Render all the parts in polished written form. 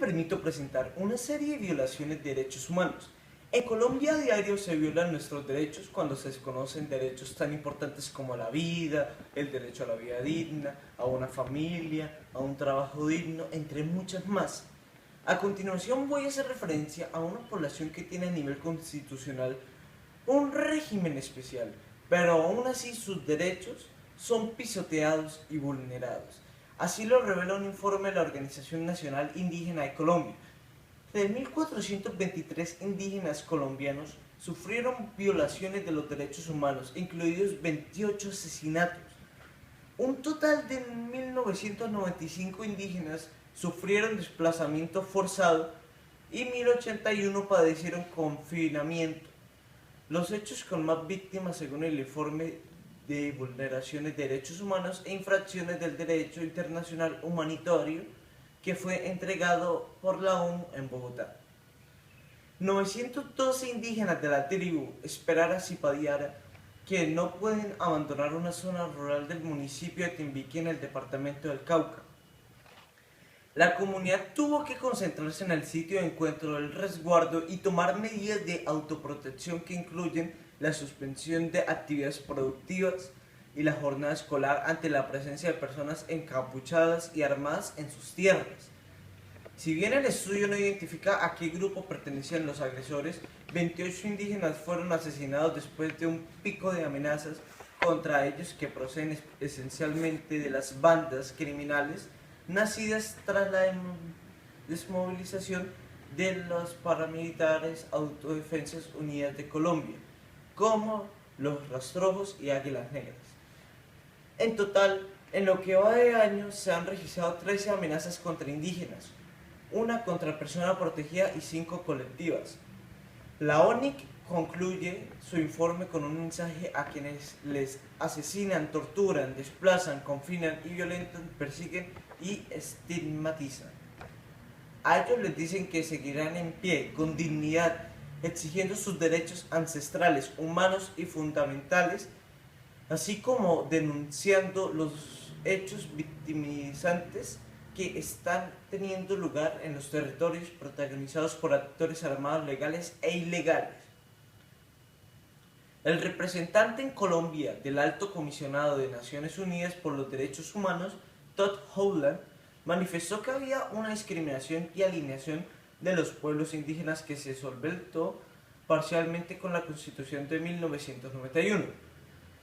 permito presentar una serie de violaciones de derechos humanos. En Colombia a diario se violan nuestros derechos cuando se desconocen derechos tan importantes como la vida, el derecho a la vida digna, a una familia, a un trabajo digno, entre muchas más. A continuación voy a hacer referencia a una población que tiene a nivel constitucional un régimen especial, pero aún así sus derechos son pisoteados y vulnerados. Así lo revela un informe de la Organización Nacional Indígena de Colombia. De 1.423 indígenas colombianos sufrieron violaciones de los derechos humanos, incluidos 28 asesinatos. Un total de 1.995 indígenas sufrieron desplazamiento forzado y 1.081 padecieron confinamiento. Los hechos con más víctimas según el informe de vulneraciones de derechos humanos e infracciones del derecho internacional humanitario que fue entregado por la ONU en Bogotá. 912 indígenas de la tribu Esperara Zipadiara que no pueden abandonar una zona rural del municipio de Timbiquí en el departamento del Cauca. La comunidad tuvo que concentrarse en el sitio de encuentro del resguardo y tomar medidas de autoprotección que incluyen la suspensión de actividades productivas y la jornada escolar ante la presencia de personas encapuchadas y armadas en sus tierras. Si bien el estudio no identifica a qué grupo pertenecían los agresores, 28 indígenas fueron asesinados después de un pico de amenazas contra ellos que proceden esencialmente de las bandas criminales nacidas tras la desmovilización de los paramilitares Autodefensas Unidas de Colombia, como los Rastrojos y Águilas Negras. En total, en lo que va de año se han registrado 13 amenazas contra indígenas, una contra persona protegida y 5 colectivas. La ONIC concluye su informe con un mensaje a quienes les asesinan, torturan, desplazan, confinan y violentan, persiguen y estigmatizan. A ellos les dicen que seguirán en pie, con dignidad, exigiendo sus derechos ancestrales, humanos y fundamentales, así como denunciando los hechos victimizantes que están teniendo lugar en los territorios protagonizados por actores armados legales e ilegales. El representante en Colombia del Alto Comisionado de Naciones Unidas por los Derechos Humanos, Todd Howland, manifestó que había una discriminación y alineación de los pueblos indígenas que se solventó parcialmente con la Constitución de 1991.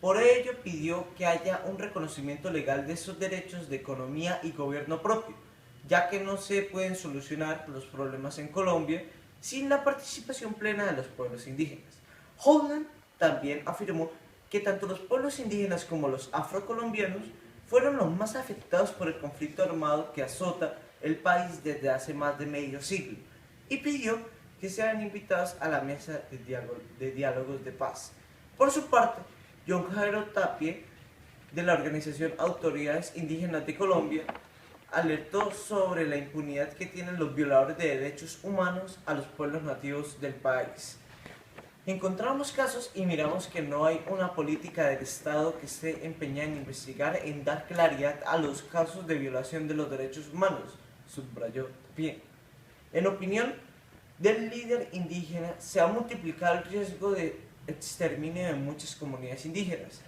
Por ello pidió que haya un reconocimiento legal de esos derechos de economía y gobierno propio, ya que no se pueden solucionar los problemas en Colombia sin la participación plena de los pueblos indígenas. Howland también afirmó que tanto los pueblos indígenas como los afrocolombianos fueron los más afectados por el conflicto armado que azota el país desde hace más de medio siglo, y pidió que sean invitados a la mesa de diálogos de paz. Por su parte, John Jairo Tapie, de la organización Autoridades Indígenas de Colombia, alertó sobre la impunidad que tienen los violadores de derechos humanos a los pueblos nativos del país. Encontramos casos y miramos que no hay una política del Estado que esté empeñada en investigar, en dar claridad a los casos de violación de los derechos humanos, subrayó Tapie. En opinión del líder indígena, se ha multiplicado el riesgo de exterminio de muchas comunidades indígenas.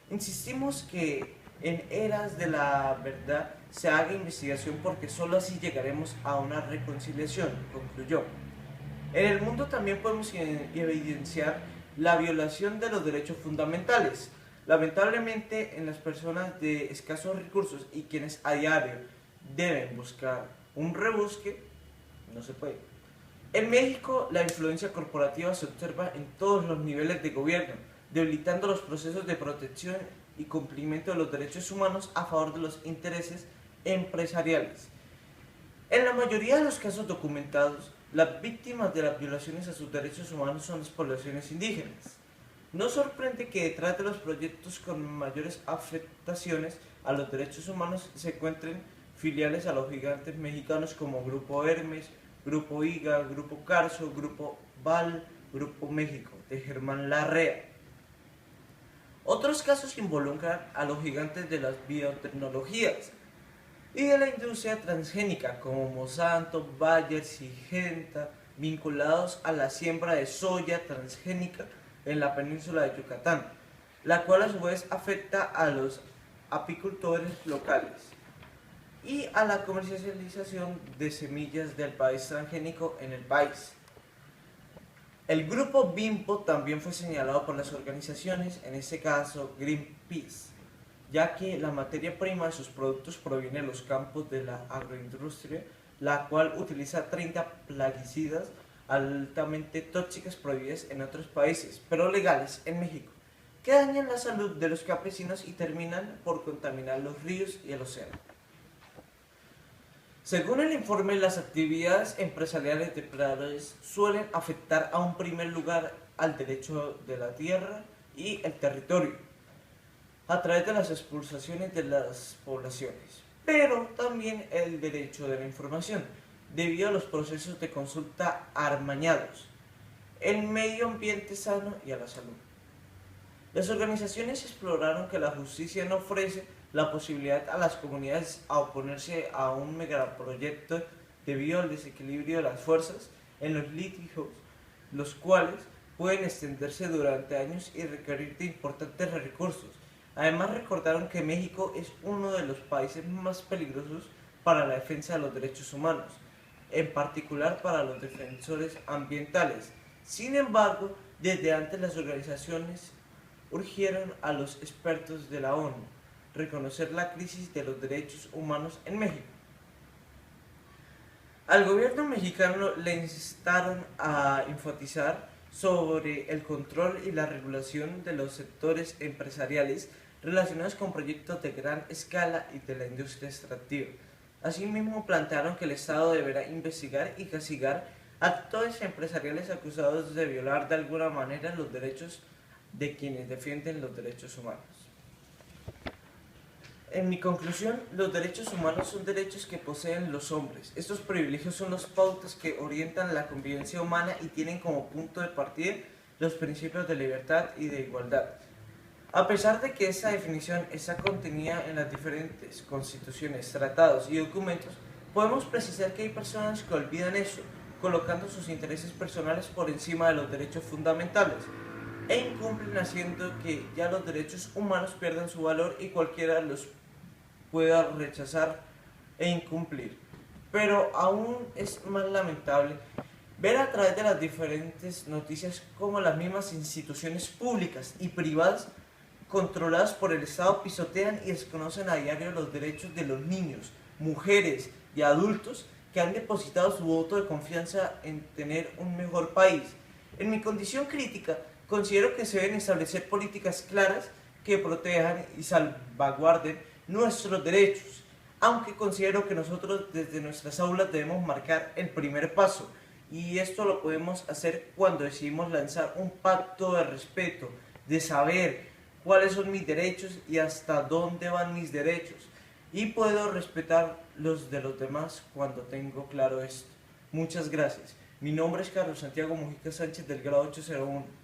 Insistimos que en eras de la verdad se haga investigación porque solo así llegaremos a una reconciliación, concluyó. En el mundo también podemos evidenciar la violación de los derechos fundamentales. Lamentablemente, en las personas de escasos recursos y quienes a diario deben buscar un rebusque, no se puede. En México, la influencia corporativa se observa en todos los niveles de gobierno, debilitando los procesos de protección y cumplimiento de los derechos humanos a favor de los intereses empresariales. En la mayoría de los casos documentados, las víctimas de las violaciones a sus derechos humanos son las poblaciones indígenas. No sorprende que detrás de los proyectos con mayores afectaciones a los derechos humanos se encuentren filiales a los gigantes mexicanos como Grupo Hermes, Grupo IGA, Grupo Carso, Grupo Val, Grupo México, de Germán Larrea. Otros casos involucran a los gigantes de las biotecnologías, y de la industria transgénica como Monsanto, Bayer, Syngenta, vinculados a la siembra de soya transgénica en la península de Yucatán, la cual a su vez afecta a los apicultores locales y a la comercialización de semillas del país transgénico en el país. El grupo Bimbo también fue señalado por las organizaciones, en este caso Greenpeace, ya que la materia prima de sus productos proviene de los campos de la agroindustria, la cual utiliza 30 plaguicidas altamente tóxicas prohibidas en otros países, pero legales en México, que dañan la salud de los campesinos y terminan por contaminar los ríos y el océano. Según el informe, las actividades empresariales depredadores suelen afectar a un primer lugar al derecho de la tierra y el territorio, a través de las expulsaciones de las poblaciones, pero también el derecho de la información, debido a los procesos de consulta amañados, el medio ambiente sano y a la salud. Las organizaciones exploraron que la justicia no ofrece la posibilidad a las comunidades a oponerse a un megaproyecto debido al desequilibrio de las fuerzas en los litigios, los cuales pueden extenderse durante años y requerir de importantes recursos. Además, recordaron que México es uno de los países más peligrosos para la defensa de los derechos humanos, en particular para los defensores ambientales. Sin embargo, desde antes las organizaciones urgieron a los expertos de la ONU reconocer la crisis de los derechos humanos en México. Al gobierno mexicano le instaron a enfatizar sobre el control y la regulación de los sectores empresariales relacionados con proyectos de gran escala y de la industria extractiva. Asimismo, plantearon que el Estado deberá investigar y castigar a actores empresariales acusados de violar de alguna manera los derechos de quienes defienden los derechos humanos. En mi conclusión, los derechos humanos son derechos que poseen los hombres. Estos privilegios son las pautas que orientan la convivencia humana y tienen como punto de partida los principios de libertad y de igualdad. A pesar de que esta definición está contenida en las diferentes constituciones, tratados y documentos, podemos precisar que hay personas que olvidan eso, colocando sus intereses personales por encima de los derechos fundamentales, e incumplen haciendo que ya los derechos humanos pierdan su valor y cualquiera los pueda rechazar e incumplir. Pero aún es más lamentable ver a través de las diferentes noticias cómo las mismas instituciones públicas y privadas controladas por el Estado pisotean y desconocen a diario los derechos de los niños, mujeres y adultos que han depositado su voto de confianza en tener un mejor país. En mi condición crítica, considero que se deben establecer políticas claras que protejan y salvaguarden nuestros derechos, aunque considero que nosotros desde nuestras aulas debemos marcar el primer paso, y esto lo podemos hacer cuando decidimos lanzar un pacto de respeto, de saber cuáles son mis derechos y hasta dónde van mis derechos, y puedo respetar los de los demás cuando tengo claro esto. Muchas gracias. Mi nombre es Carlos Santiago Mujica Sánchez del grado 801.